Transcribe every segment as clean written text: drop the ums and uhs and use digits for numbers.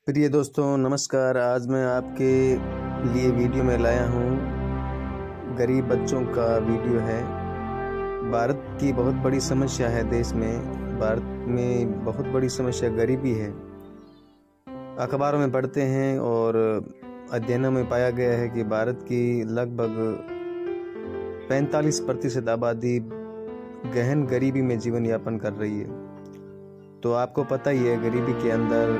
प्रिय दोस्तों नमस्कार। आज मैं आपके लिए वीडियो में लाया हूँ गरीब बच्चों का वीडियो है। भारत की बहुत बड़ी समस्या है, देश में भारत में बहुत बड़ी समस्या गरीबी है। अखबारों में पढ़ते हैं और अध्ययनों में पाया गया है कि भारत की लगभग 45% आबादी गहन गरीबी में जीवन यापन कर रही है। तो आपको पता ही है, गरीबी के अंदर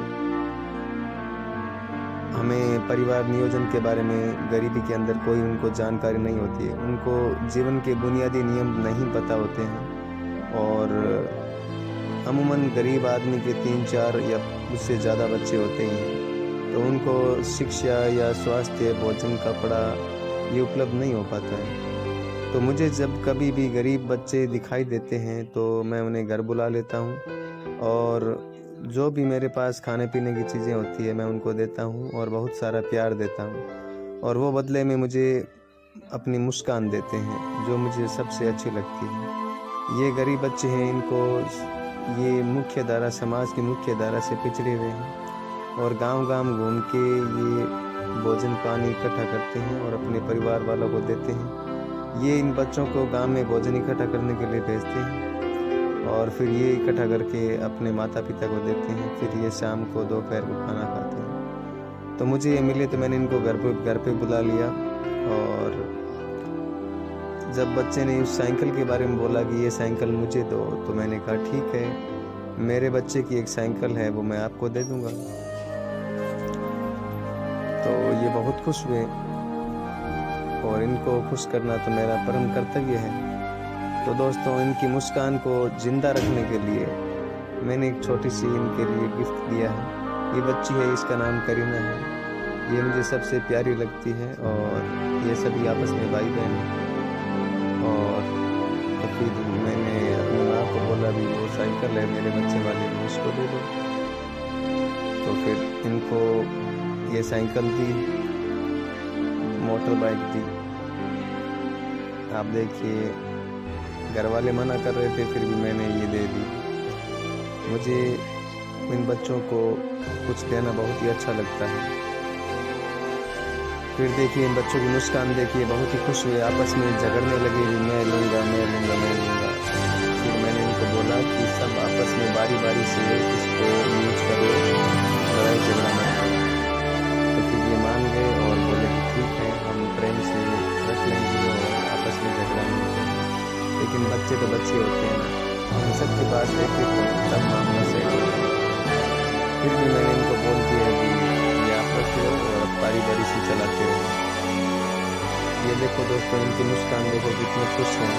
हमें परिवार नियोजन के बारे में, गरीबी के अंदर कोई उनको जानकारी नहीं होती है, उनको जीवन के बुनियादी नियम नहीं पता होते हैं। और अमूमन गरीब आदमी के 3-4 या उससे ज़्यादा बच्चे होते ही हैं, तो उनको शिक्षा या स्वास्थ्य, भोजन, कपड़ा ये उपलब्ध नहीं हो पाता है। तो मुझे जब कभी भी गरीब बच्चे दिखाई देते हैं तो मैं उन्हें घर बुला लेता हूँ और जो भी मेरे पास खाने पीने की चीज़ें होती है मैं उनको देता हूँ और बहुत सारा प्यार देता हूँ, और वो बदले में मुझे अपनी मुस्कान देते हैं जो मुझे सबसे अच्छी लगती है। ये गरीब बच्चे हैं, इनको ये मुख्य धारा, समाज की मुख्य धारा से पिछड़े हुए हैं और गांव-गांव घूम के ये भोजन पानी इकट्ठा करते हैं और अपने परिवार वालों को देते हैं। ये इन बच्चों को गांव में भोजन इकट्ठा करने के लिए भेजते हैं और फिर ये इकट्ठा करके अपने माता पिता को देते हैं। फिर ये शाम को दोपहर को खाना खाते हैं। तो मुझे ये मिले तो मैंने इनको घर पे बुला लिया, और जब बच्चे ने उस साइकिल के बारे में बोला कि ये साइकिल मुझे दो, तो मैंने कहा ठीक है, मेरे बच्चे की एक साइकिल है वो मैं आपको दे दूंगा। तो ये बहुत खुश हुए और इनको खुश करना तो मेरा परम कर्तव्य है। तो दोस्तों, इनकी मुस्कान को जिंदा रखने के लिए मैंने एक छोटी सी इनके लिए गिफ्ट दिया है। ये बच्ची है, इसका नाम करीना है। ये मुझे सबसे प्यारी लगती है और ये सभी आपस में भाई बहन हैं। और तो फिर मैंने अपनी माँ को बोला भी वो साइकिल है मेरे बच्चे वाली, उसको दे दो। तो फिर इनको ये साइकिल दी, मोटर बाइक दी। आप देखिए, घर वाले मना कर रहे थे फिर भी मैंने ये दे दी। मुझे इन बच्चों को कुछ देना बहुत ही अच्छा लगता है। फिर देखिए, इन बच्चों की मुस्कान देखिए, बहुत ही खुश हुए, आपस में झगड़ने लगे, मैं लूँगा मैं लूँगा मैं लूँगा। फिर मैंने इनको बोला कि सब आपस में बारी बारी से इसको यूज करो, लड़ाई झगड़ा मत करो। तो फिर ये मान गए और बोले कि ठीक है, हम प्रेम से रख लेंगे और आपस में झगड़ा नहीं करेंगे। लेकिन बच्चे तो बच्चे होते हैं ना, हम सबके पास रहते थे तब मामला से। फिर भी मैंने इनको बोल दिया कि ये आप रखे हो और बारी बारी से चलाते हो। ये देखो दोस्तों, इनकी मुस्कान देखो कितने खुश हैं।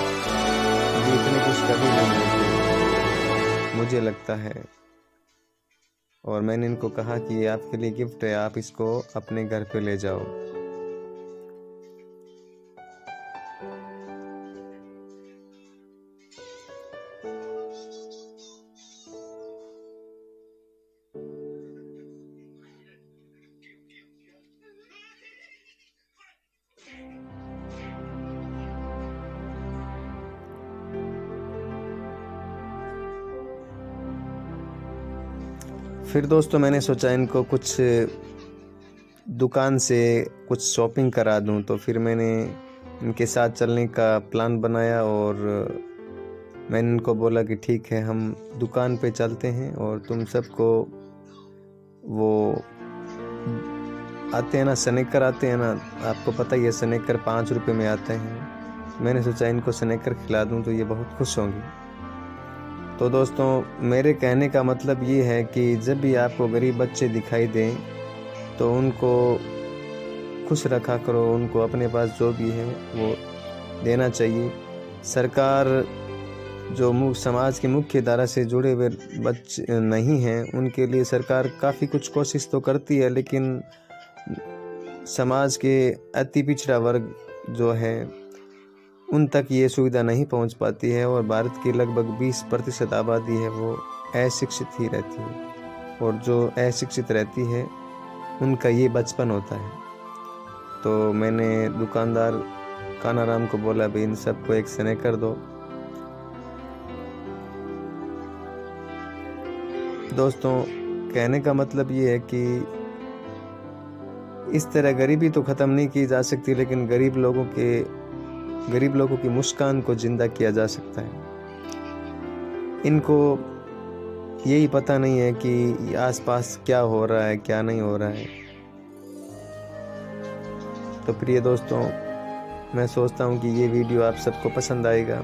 ये इतने खुश कभी नहीं होते मुझे लगता है। और मैंने इनको कहा कि ये आपके लिए गिफ्ट है, आप इसको अपने घर पे ले जाओ। फिर दोस्तों, मैंने सोचा इनको कुछ दुकान से कुछ शॉपिंग करा दूं। तो फिर मैंने इनके साथ चलने का प्लान बनाया और मैंने इनको बोला कि ठीक है, हम दुकान पे चलते हैं और तुम सबको वो आते हैं ना, स्नैकर आते हैं ना, आपको पता ही है, स्नैकर 5 रुपये में आते हैं। मैंने सोचा इनको स्नैकर खिला दूं तो ये बहुत खुश होंगी। तो दोस्तों, मेरे कहने का मतलब ये है कि जब भी आपको गरीब बच्चे दिखाई दें तो उनको खुश रखा करो, उनको अपने पास जो भी है वो देना चाहिए। सरकार जो समाज की मुख्य धारा से जुड़े हुए बच्चे नहीं हैं, उनके लिए सरकार काफ़ी कुछ कोशिश तो करती है, लेकिन समाज के अति पिछड़ा वर्ग जो है उन तक ये सुविधा नहीं पहुंच पाती है। और भारत की लगभग 20% आबादी है वो अशिक्षित ही रहती है, और जो अशिक्षित रहती है उनका ये बचपन होता है। तो मैंने दुकानदार कानाराम को बोला, भाई इन सबको एक स्नैकर दो। दोस्तों, कहने का मतलब ये है कि इस तरह गरीबी तो ख़त्म नहीं की जा सकती, लेकिन गरीब लोगों की मुस्कान को ज़िंदा किया जा सकता है। इनको यही पता नहीं है कि आसपास क्या हो रहा है, क्या नहीं हो रहा है। तो प्रिय दोस्तों, मैं सोचता हूँ कि ये वीडियो आप सबको पसंद आएगा,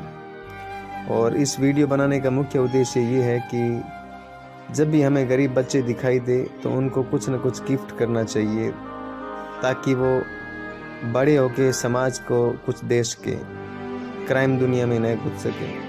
और इस वीडियो बनाने का मुख्य उद्देश्य ये है कि जब भी हमें गरीब बच्चे दिखाई दे तो उनको कुछ न कुछ गिफ्ट करना चाहिए, ताकि वो बड़े होके समाज को कुछ दे सके, क्राइम दुनिया में न कूद सके।